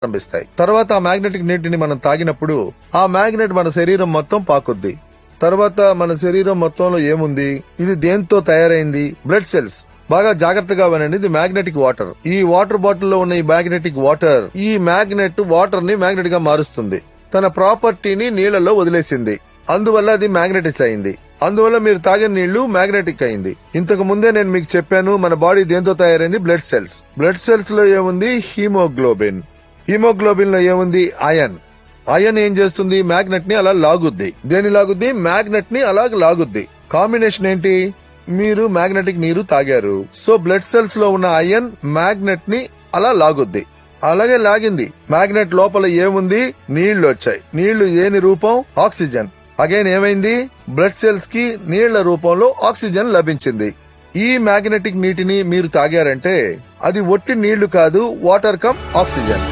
ప్రారంభిస్తాయి. తర్వాత ఆ మ్యాగ్నెటిక్ నీటిని మనం తాగినప్పుడు ఆ మ్యాగ్నెట్ మన శరీరం మొత్తం పాకుద్ది. తర్వాత మన శరీరం మొత్తంలో ఏముంది, ఇది దేంతో తయారైంది? Blood cells. బాగా జాగ్రత్తగా వినండి, ఇది మ్యాగ్నెటిక్ వాటర్. ఈ వాటర్ బాటిల్ లో ఉన్న ఈ మ్యాగ్నెటిక్ వాటర్, ఈ మ్యాగ్నెట్ వాటర్ ని మ్యాగ్నెట్ గా మారుస్తుంది. తన ప్రాపర్టీని నీళ్లలో వదిలేసింది. అందువల్ల అది మ్యాగ్నెటిక్ అయింది. అందువల్ల మీరు తాగిన నీళ్లు మ్యాగ్నెటిక్ అయింది. ఇంతకు ముందే నేను మీకు చెప్పాను, మన బాడీ దేంతో తయారైంది? Blood cells. బ్లడ్ సెల్స్ లో ఏముంది? హీమోగ్లోబిన్. హీమోగ్లోబిన్ లో ఏముంది? ఐరన్. ఐరన్ ఏం చేస్తుంది? మ్యాగ్నెట్ ని అలా లాగుద్ది. దేని లాగుద్ది? మ్యాగ్నెట్ ని అలా లాగుద్ది. కాంబినేషన్ ఏంటి? మీరు మ్యాగ్నెటిక్ నీరు తాగారు, సో బ్లడ్ సెల్స్ లో ఉన్న ఐరన్ మ్యాగ్నెట్ ని అలా లాగుద్ది. అలాగే లాగింది. మ్యాగ్నెట్ లోపల ఏముంది? నీళ్లు వచ్చాయి. నీళ్లు ఏని రూపం? ఆక్సిజన్. అగైన్ ఏమైంది? బ్లడ్ సెల్స్ కి నీళ్ల రూపంలో ఆక్సిజన్ లభించింది. ఈ మ్యాగ్నెటిక్ నీటిని మీరు తాగారంటే అది ఒట్టి నీళ్లు కాదు, వాటర్ కమ్ ఆక్సిజన్.